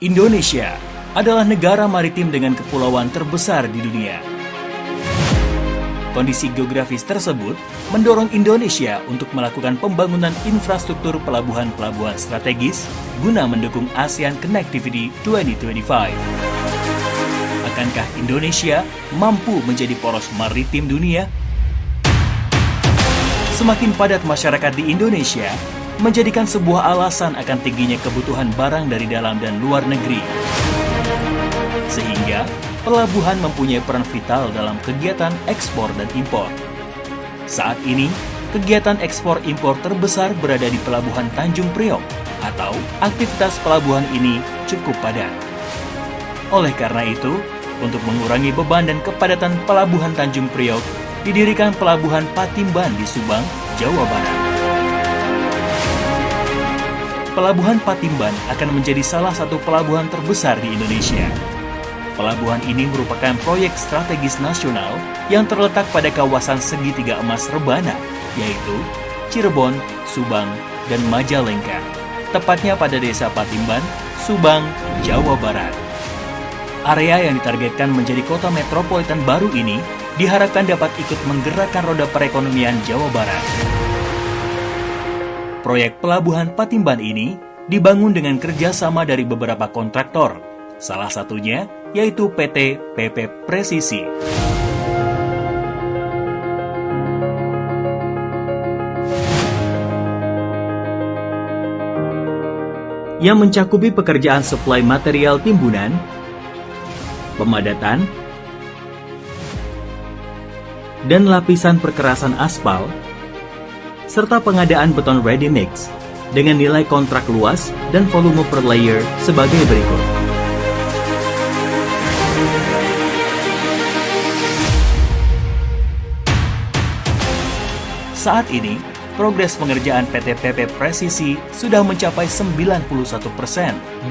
Indonesia adalah negara maritim dengan kepulauan terbesar di dunia. Kondisi geografis tersebut mendorong Indonesia untuk melakukan pembangunan infrastruktur pelabuhan-pelabuhan strategis guna mendukung ASEAN Connectivity 2025. Akankah Indonesia mampu menjadi poros maritim dunia? Semakin padat masyarakat di Indonesia menjadikan sebuah alasan akan tingginya kebutuhan barang dari dalam dan luar negeri. Sehingga pelabuhan mempunyai peran vital dalam kegiatan ekspor dan impor. Saat ini, kegiatan ekspor impor terbesar berada di Pelabuhan Tanjung Priok, atau aktivitas pelabuhan ini cukup padat. Oleh karena itu, untuk mengurangi beban dan kepadatan Pelabuhan Tanjung Priok, didirikan Pelabuhan Patimban di Subang, Jawa Barat. Pelabuhan Patimban akan menjadi salah satu pelabuhan terbesar di Indonesia. Pelabuhan ini merupakan proyek strategis nasional yang terletak pada kawasan segitiga emas Rebana, yaitu Cirebon, Subang, dan Majalengka, tepatnya pada Desa Patimban, Subang, Jawa Barat. Area yang ditargetkan menjadi kota metropolitan baru ini diharapkan dapat ikut menggerakkan roda perekonomian Jawa Barat. Proyek Pelabuhan Patimban ini dibangun dengan kerjasama dari beberapa kontraktor, salah satunya yaitu PT PP Presisi. Yang mencakupi pekerjaan suplai material timbunan, pemadatan, dan lapisan perkerasan aspal, serta pengadaan beton ready mix dengan nilai kontrak luas dan volume per layer sebagai berikut. Saat ini, progres pengerjaan PT PP Presisi sudah mencapai 91%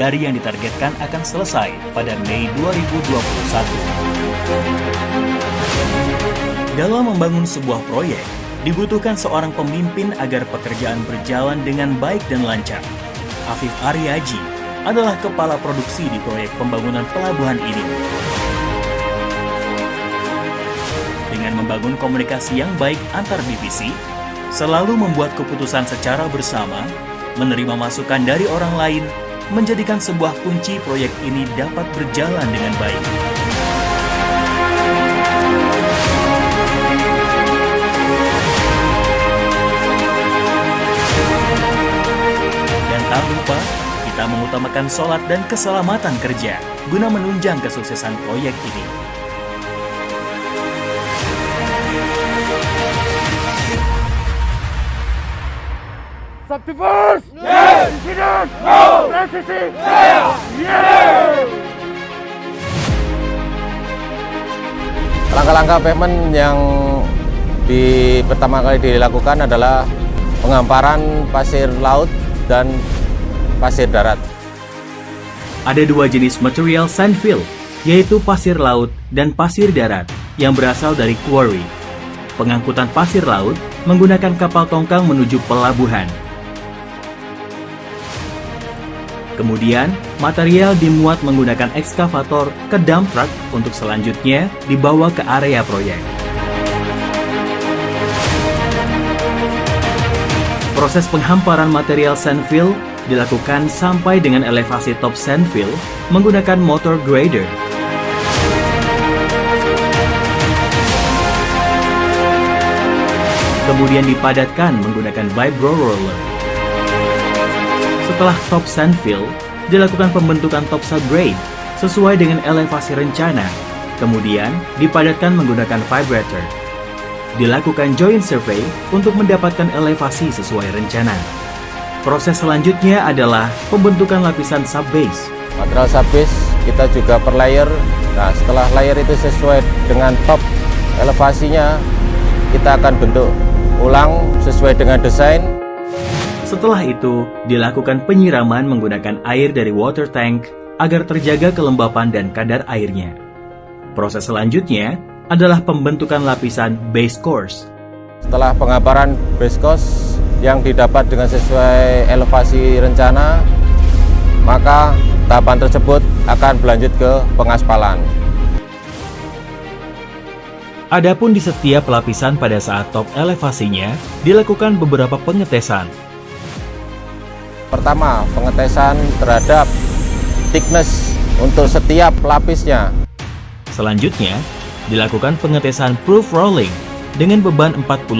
dari yang ditargetkan akan selesai pada Mei 2021. Dalam membangun sebuah proyek, dibutuhkan seorang pemimpin agar pekerjaan berjalan dengan baik dan lancar. Afif Aryaji adalah kepala produksi di proyek pembangunan pelabuhan ini. Dengan membangun komunikasi yang baik antar divisi, selalu membuat keputusan secara bersama, menerima masukan dari orang lain, menjadikan sebuah kunci proyek ini dapat berjalan dengan baik. Tak lupa, kita mengutamakan sholat dan keselamatan kerja guna menunjang kesuksesan proyek ini. Sakti First! Yes! Insiden! No! Presisi! Yeah! Yeah! Langkah-langkah payment yang pertama kali dilakukan adalah penghamparan pasir laut dan pasir darat. Ada dua jenis material sandfill, yaitu pasir laut dan pasir darat yang berasal dari quarry. Pengangkutan pasir laut menggunakan kapal tongkang menuju pelabuhan. Kemudian, material dimuat menggunakan ekskavator ke dump truck untuk selanjutnya dibawa ke area proyek. Proses penghamparan material sandfill dilakukan sampai dengan elevasi top sandfill menggunakan motor grader. Kemudian dipadatkan menggunakan vibro roller. Setelah top sandfill, dilakukan pembentukan top subgrade sesuai dengan elevasi rencana. Kemudian dipadatkan menggunakan vibrator. Dilakukan joint survey untuk mendapatkan elevasi sesuai rencana. Proses selanjutnya adalah pembentukan lapisan subbase. Material subbase kita juga per layer. Nah, setelah layer itu sesuai dengan top elevasinya, kita akan bentuk ulang sesuai dengan desain. Setelah itu, dilakukan penyiraman menggunakan air dari water tank agar terjaga kelembapan dan kadar airnya. Proses selanjutnya adalah pembentukan lapisan base course. Setelah penghamparan base course yang didapat dengan sesuai elevasi rencana, maka tahapan tersebut akan berlanjut ke pengaspalan. Adapun di setiap lapisan pada saat top elevasinya dilakukan beberapa pengetesan. Pertama, pengetesan terhadap thickness untuk setiap lapisnya. Selanjutnya, dilakukan pengetesan proof rolling dengan beban 45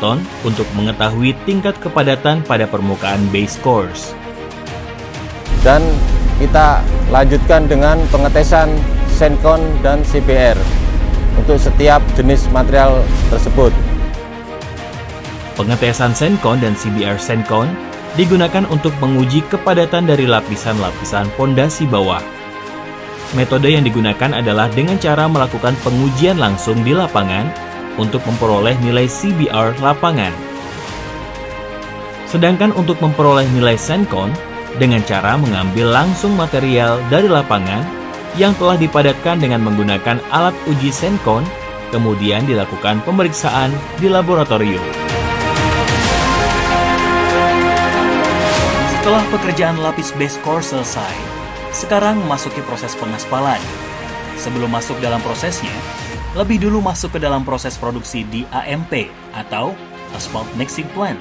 ton untuk mengetahui tingkat kepadatan pada permukaan base course. Dan kita lanjutkan dengan pengetesan Sencon dan CBR untuk setiap jenis material tersebut. Pengetesan Sencon dan CBR Sencon digunakan untuk menguji kepadatan dari lapisan-lapisan pondasi bawah. Metode yang digunakan adalah dengan cara melakukan pengujian langsung di lapangan untuk memperoleh nilai CBR lapangan. Sedangkan untuk memperoleh nilai Sencon dengan cara mengambil langsung material dari lapangan yang telah dipadatkan dengan menggunakan alat uji Sencon, kemudian dilakukan pemeriksaan di laboratorium. Setelah pekerjaan lapis base course selesai, sekarang memasuki proses pengaspalan. Sebelum masuk dalam prosesnya, lebih dulu masuk ke dalam proses produksi di AMP atau Asphalt Mixing Plant.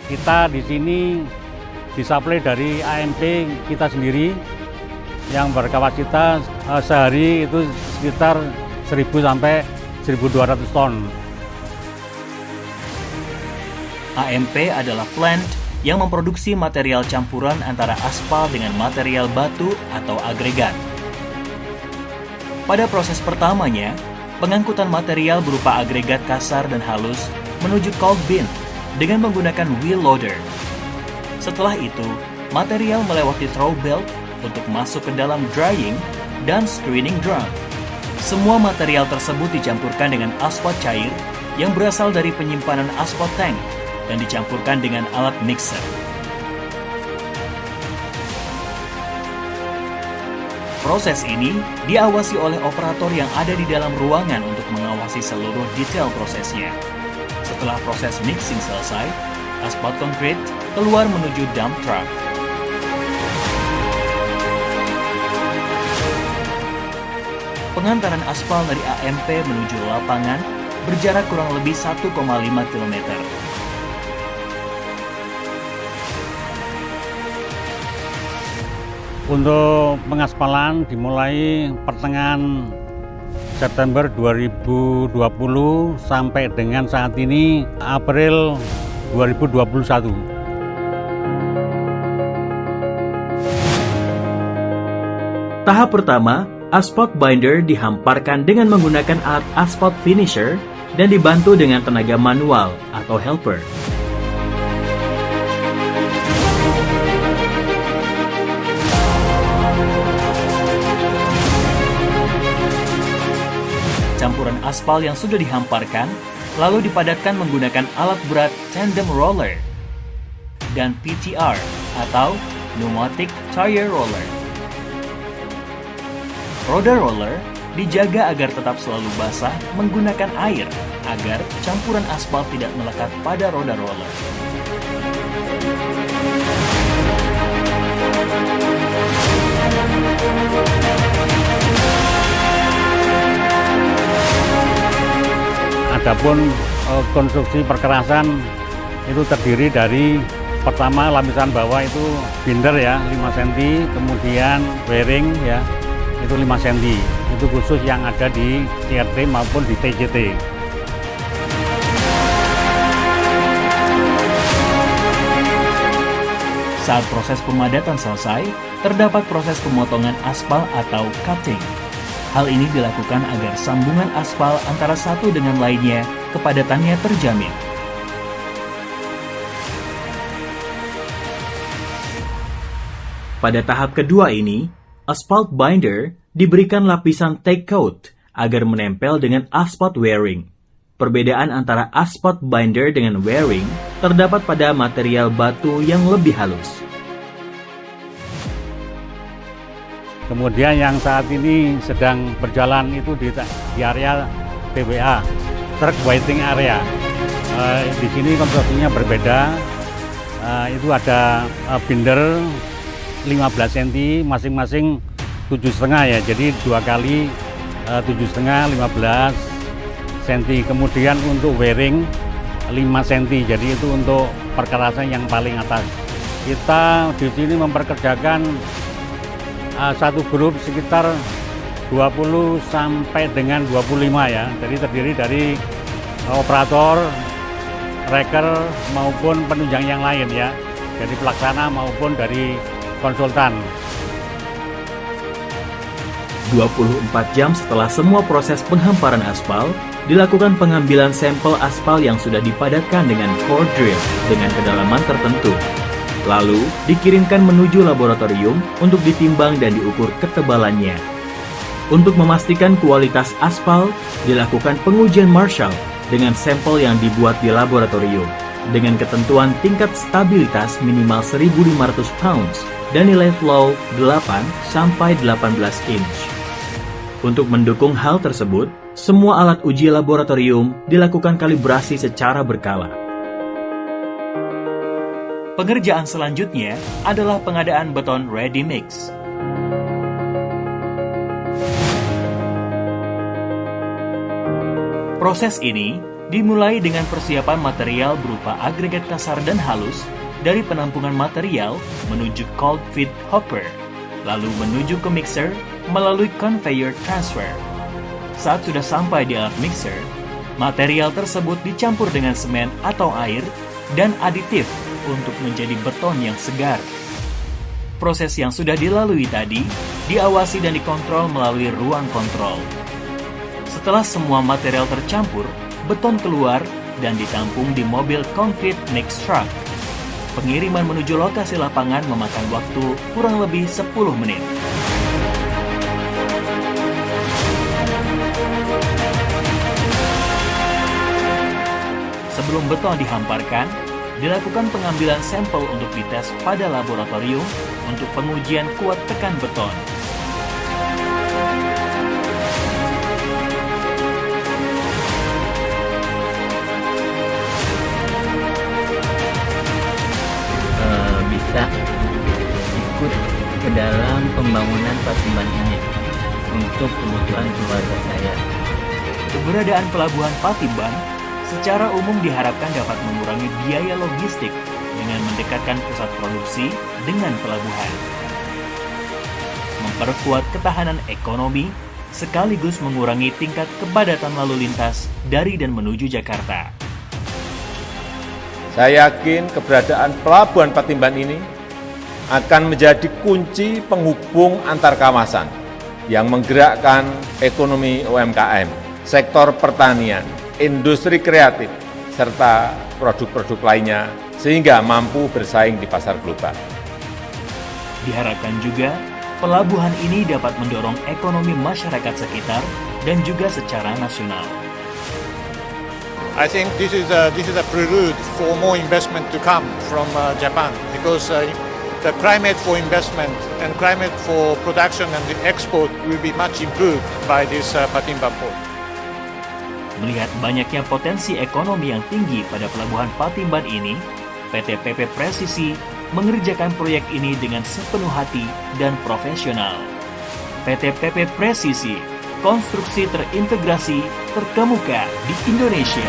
Kita di sini disuplai dari AMP kita sendiri yang berkapasitas sehari itu sekitar 1000 sampai 1200 ton. AMP adalah plant yang memproduksi material campuran antara aspal dengan material batu atau agregat. Pada proses pertamanya, pengangkutan material berupa agregat kasar dan halus menuju cold bin dengan menggunakan wheel loader. Setelah itu, material melewati throw belt untuk masuk ke dalam drying dan screening drum. Semua material tersebut dicampurkan dengan aspal cair yang berasal dari penyimpanan aspal tank dan dicampurkan dengan alat mixer. Proses ini diawasi oleh operator yang ada di dalam ruangan untuk mengawasi seluruh detail prosesnya. Setelah proses mixing selesai, aspal konkrit keluar menuju dump truck. Pengantaran aspal dari AMP menuju lapangan berjarak kurang lebih 1,5 km. Untuk pengaspalan dimulai pertengahan September 2020 sampai dengan saat ini April 2021. Tahap pertama, asphalt binder dihamparkan dengan menggunakan alat asphalt finisher dan dibantu dengan tenaga manual atau helper. Campuran aspal yang sudah dihamparkan lalu dipadatkan menggunakan alat berat tandem roller dan PTR atau pneumatic tire roller. Roda roller dijaga agar tetap selalu basah menggunakan air agar campuran aspal tidak melekat pada roda roller. Adapun konstruksi perkerasan itu terdiri dari pertama lapisan bawah itu binder ya 5 cm, kemudian bearing ya itu 5 cm. Itu khusus yang ada di CRT maupun di TJT. Saat proses pemadatan selesai, terdapat proses pemotongan aspal atau cutting. Hal ini dilakukan agar sambungan aspal antara satu dengan lainnya kepadatannya terjamin. Pada tahap kedua ini, asphalt binder diberikan lapisan tack coat agar menempel dengan asphalt wearing. Perbedaan antara asphalt binder dengan wearing terdapat pada material batu yang lebih halus. Kemudian yang saat ini sedang berjalan itu di area TWA, truck waiting area. Di sini konstruksinya berbeda. Itu ada binder 15 cm, masing-masing 7,5 ya. Jadi 2 kali 7,5, 15 cm. Kemudian untuk wearing 5 cm, jadi itu untuk perkerasan yang paling atas. Kita di sini memperkerjakan satu grup sekitar 20 sampai dengan 25 ya. Jadi terdiri dari operator, reker maupun penunjang yang lain ya. Jadi pelaksana maupun dari konsultan. 24 jam setelah semua proses penghamparan aspal, dilakukan pengambilan sampel aspal yang sudah dipadatkan dengan core drill dengan kedalaman tertentu. Lalu, dikirimkan menuju laboratorium untuk ditimbang dan diukur ketebalannya. Untuk memastikan kualitas aspal, dilakukan pengujian Marshall dengan sampel yang dibuat di laboratorium, dengan ketentuan tingkat stabilitas minimal 1.500 pounds dan nilai flow 8 sampai 18 inch. Untuk mendukung hal tersebut, semua alat uji laboratorium dilakukan kalibrasi secara berkala. Pengerjaan selanjutnya adalah pengadaan beton ready mix. Proses ini dimulai dengan persiapan material berupa agregat kasar dan halus dari penampungan material menuju cold feed hopper, lalu menuju ke mixer melalui conveyor transfer. Saat sudah sampai di alat mixer, material tersebut dicampur dengan semen atau air dan aditif untuk menjadi beton yang segar. Proses yang sudah dilalui tadi diawasi dan dikontrol melalui ruang kontrol. Setelah semua material tercampur, beton keluar dan ditampung di mobil concrete mix truck. Pengiriman menuju lokasi lapangan memakan waktu kurang lebih 10 menit. Sebelum beton dihamparkan, dilakukan pengambilan sampel untuk dites pada laboratorium untuk pengujian kuat tekan beton. Bisa ikut ke dalam pembangunan Patimban ini untuk kebutuhan keluarga saya. Keberadaan Pelabuhan Patimban secara umum diharapkan dapat mengurangi biaya logistik dengan mendekatkan pusat produksi dengan pelabuhan, memperkuat ketahanan ekonomi, sekaligus mengurangi tingkat kepadatan lalu lintas dari dan menuju Jakarta. Saya yakin keberadaan Pelabuhan Patimban ini akan menjadi kunci penghubung antar kawasan yang menggerakkan ekonomi UMKM, sektor pertanian, industri kreatif, serta produk-produk lainnya sehingga mampu bersaing di pasar global. Diharapkan juga, pelabuhan ini dapat mendorong ekonomi masyarakat sekitar dan juga secara nasional. I think this is a prelude for more investment to come from Japan, because the climate for investment and climate for production and the export will be much improved by this Patimban Port. Melihat banyaknya potensi ekonomi yang tinggi pada Pelabuhan Patimban ini, PT PP Presisi mengerjakan proyek ini dengan sepenuh hati dan profesional. PT PP Presisi, konstruksi terintegrasi terkemuka di Indonesia.